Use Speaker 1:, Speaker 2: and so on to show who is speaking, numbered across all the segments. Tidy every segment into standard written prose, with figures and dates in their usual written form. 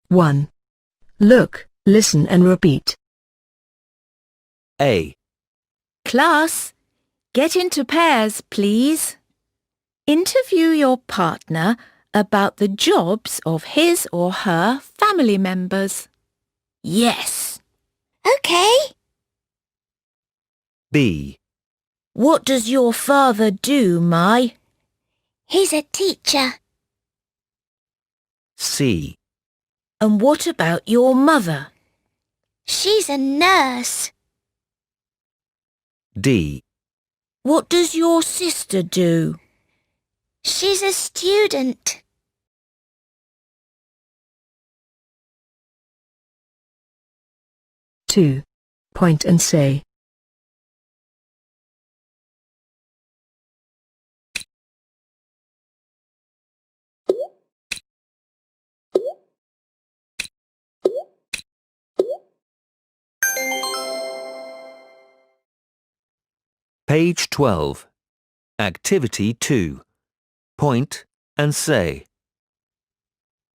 Speaker 1: 1. Look, listen and repeat.
Speaker 2: A.
Speaker 3: Class, get into pairs, please. Interview your partner about the jobs of his or her family members. Yes.
Speaker 4: OK.
Speaker 2: B.
Speaker 3: What does your father do, Mai?
Speaker 4: He's a teacher.
Speaker 2: C.
Speaker 3: And what about your mother?
Speaker 4: She's a nurse.
Speaker 2: D.
Speaker 3: What does your sister do?
Speaker 4: She's a student.
Speaker 1: Two. Point and say.
Speaker 2: Page 12. Activity 2. Point and say.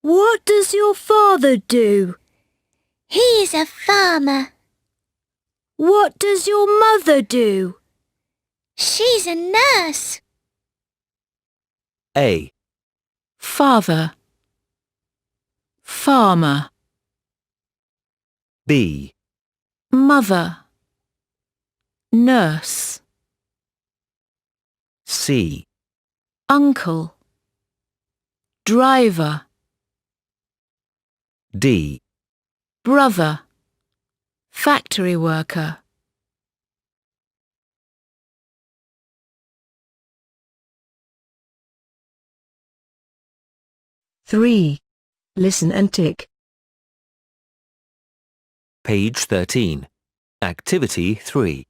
Speaker 3: What does your father do?
Speaker 4: He's a farmer.
Speaker 3: What does your mother do?
Speaker 4: She's a nurse.
Speaker 2: A.
Speaker 3: Father. Farmer.
Speaker 2: B.
Speaker 3: Mother. Nurse.
Speaker 2: C.
Speaker 3: Uncle. Driver.
Speaker 2: D.
Speaker 3: Brother. Factory worker.
Speaker 1: Three. Listen and tick.
Speaker 2: Page 13. Activity 3.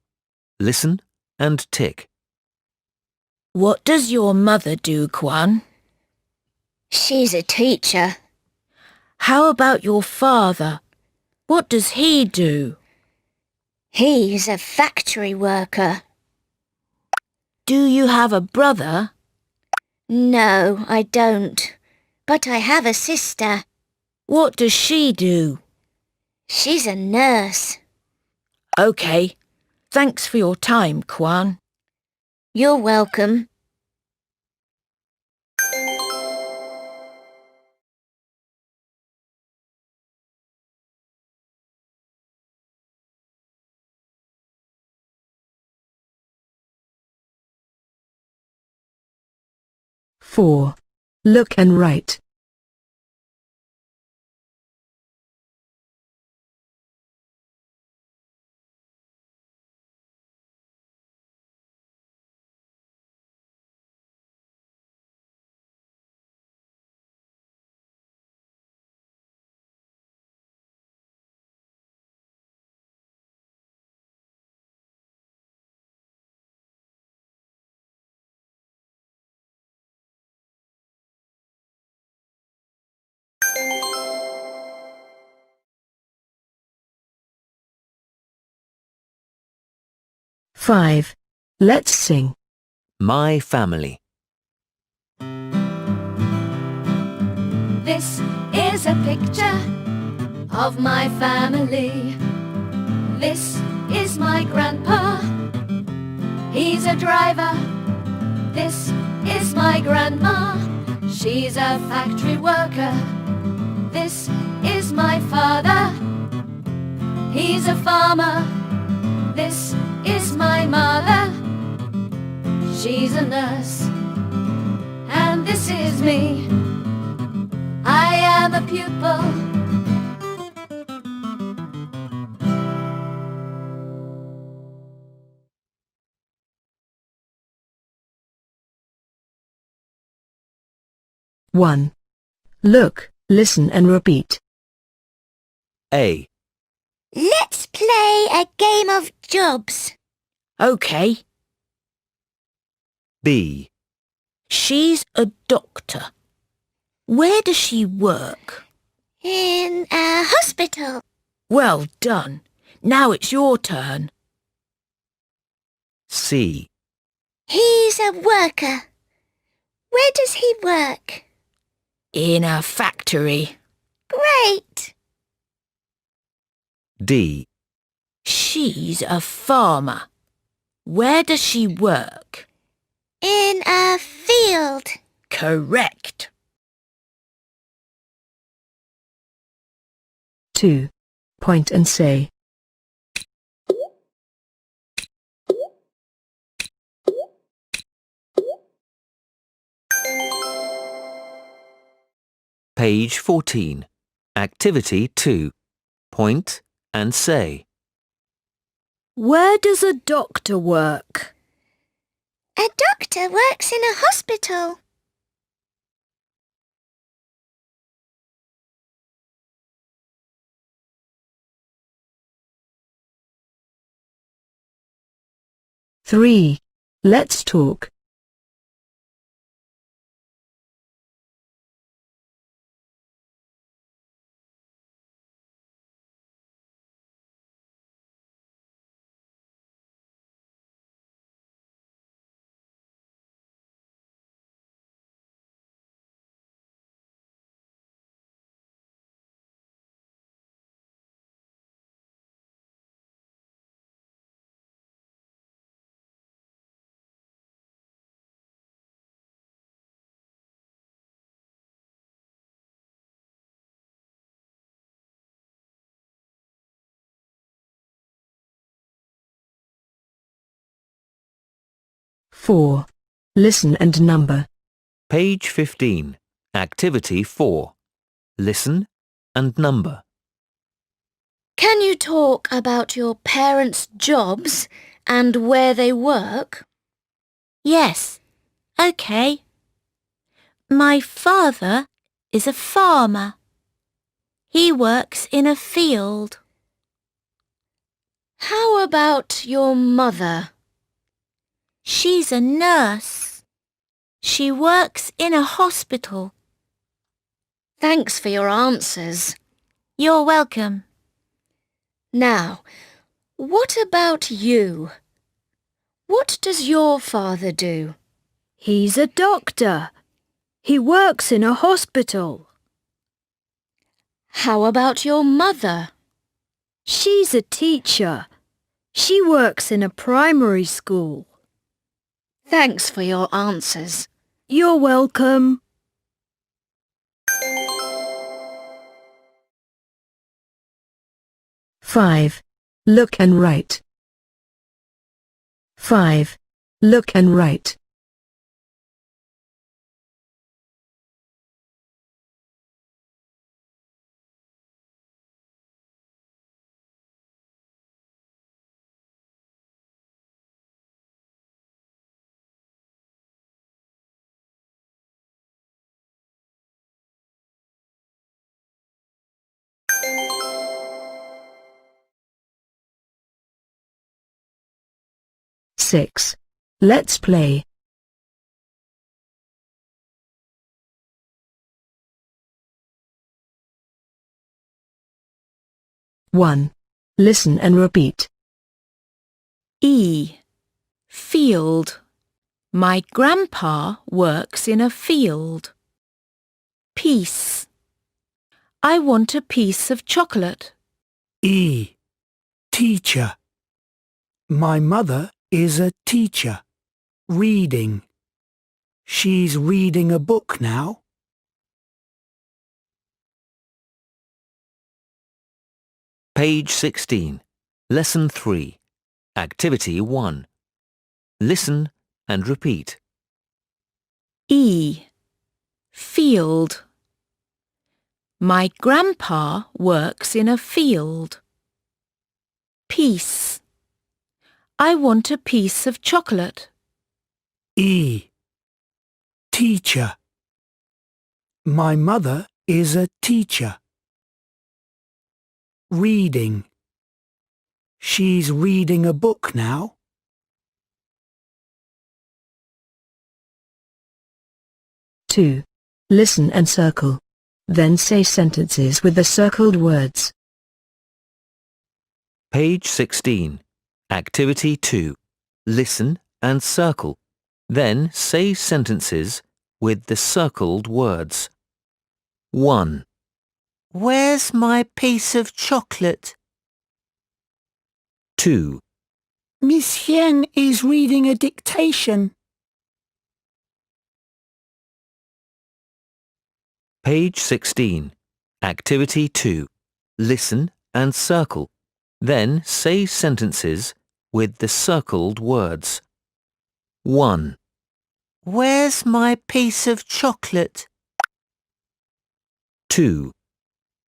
Speaker 2: Listen and tick.
Speaker 3: What does your mother do, Kwan?
Speaker 4: She's a teacher.
Speaker 3: How about your father? What does he do?
Speaker 4: He's a factory worker.
Speaker 3: Do you have a brother?
Speaker 4: No, I don't. But I have a sister.
Speaker 3: What does she do?
Speaker 4: She's a nurse.
Speaker 3: OK. Thanks for your time, Kwan.
Speaker 4: You're welcome.
Speaker 1: Four. Look and write. Five. Let's sing.
Speaker 2: My family.
Speaker 5: This is a picture of my family. This is my grandpa. He's a driver. This is my grandma. She's a factory worker. This is my father. He's a farmer. This is my mother. She's a nurse. And this is me. I am a pupil.
Speaker 1: One. Look, listen and repeat.
Speaker 2: A.
Speaker 4: Let's play a game of jobs.
Speaker 3: OK.
Speaker 2: B.
Speaker 3: She's a doctor. Where does she work?
Speaker 4: In a hospital.
Speaker 3: Well done. Now it's your turn.
Speaker 2: C.
Speaker 4: He's a worker. Where does he work?
Speaker 3: In a factory.
Speaker 4: Great. great.
Speaker 2: D.
Speaker 3: She's a farmer. Where does she work?
Speaker 4: In a field.
Speaker 3: Correct.
Speaker 1: 2. Point and say.
Speaker 2: Page 14. Activity 2. Point and say.
Speaker 3: Where does a doctor work?
Speaker 4: A doctor works in a hospital.
Speaker 1: Three. Let's talk. Four. Listen and number.
Speaker 2: Page 15. Activity 4. Listen and number.
Speaker 3: Can you talk about your parents' jobs and where they work? Yes. OK. My father is a farmer. He works in a field. How about your mother? She's a nurse. She works in a hospital. Thanks for your answers. You're welcome. Now, what about you? What does your father do? He's a doctor. He works in a hospital. How about your mother? She's a teacher. She works in a primary school. Thanks for your answers. You're welcome.
Speaker 1: Five. Look and write. 5. Look and write. Six. Let's play. One. Listen and repeat.
Speaker 3: E. Field. My grandpa works in a field. Piece. I want a piece of chocolate.
Speaker 6: E. Teacher. My mother is a teacher. Reading. She's reading a book now.
Speaker 2: Page 16. Lesson 3. Activity 1. Listen and repeat.
Speaker 3: E. Field. My grandpa works in a field. Piece. I want a piece of chocolate.
Speaker 6: E. Teacher. My mother is a teacher. Reading. She's reading a book now.
Speaker 1: Two. Listen and circle. Then say sentences with the circled words.
Speaker 2: Page 16. Activity 2. Listen and circle. Then say sentences with the circled words. 1. Where's my piece of chocolate? 2.
Speaker 6: Miss Hien is reading a dictation.
Speaker 2: Page 16. Activity 2. Listen and circle. Then say sentences with the circled words. 1. Where's my piece of chocolate? 2.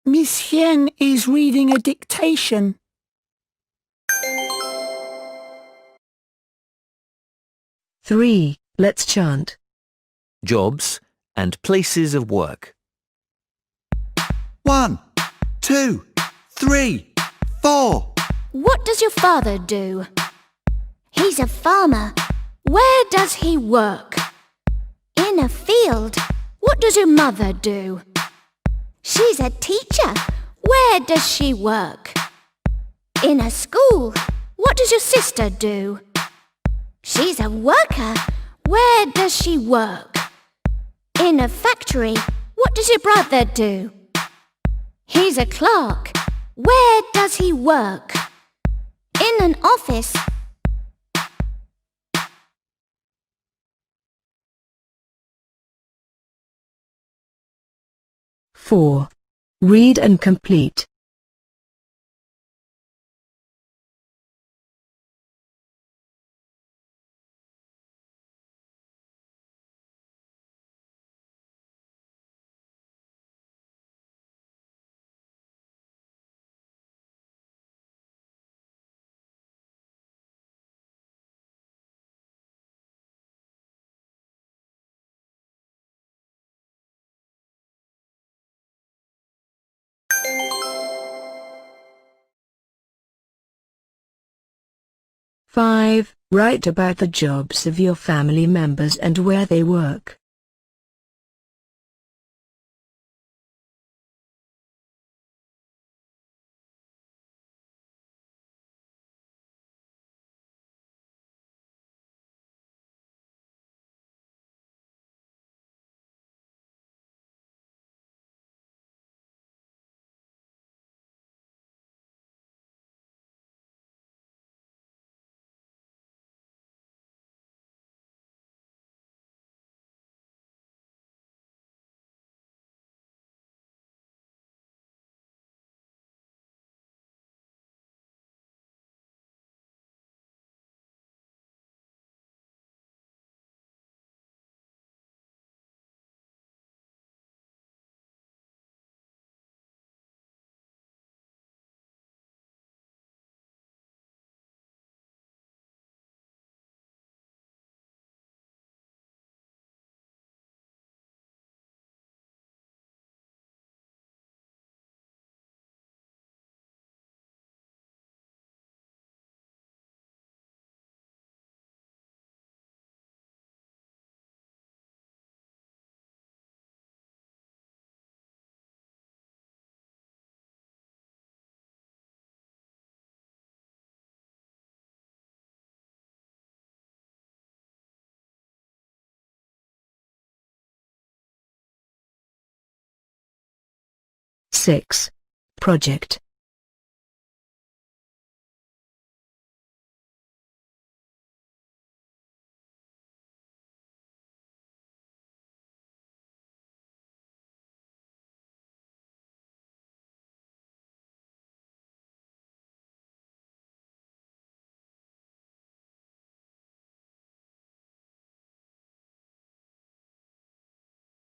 Speaker 6: Miss Hien is reading a dictation.
Speaker 1: Three. Let's chant.
Speaker 2: Jobs and places of work.
Speaker 7: 1, 2, 3, 4.
Speaker 3: What does your father do? He's a farmer. Where does he work? In a field. What does your mother do? She's a teacher. Where does she work? In a school. What does your sister do? She's a worker. Where does she work? In a factory. What does your brother do? He's a clerk. Where does he work? In an office.
Speaker 1: Four. Read and complete. Five. Write about the jobs of your family members and where they work. Six. Project.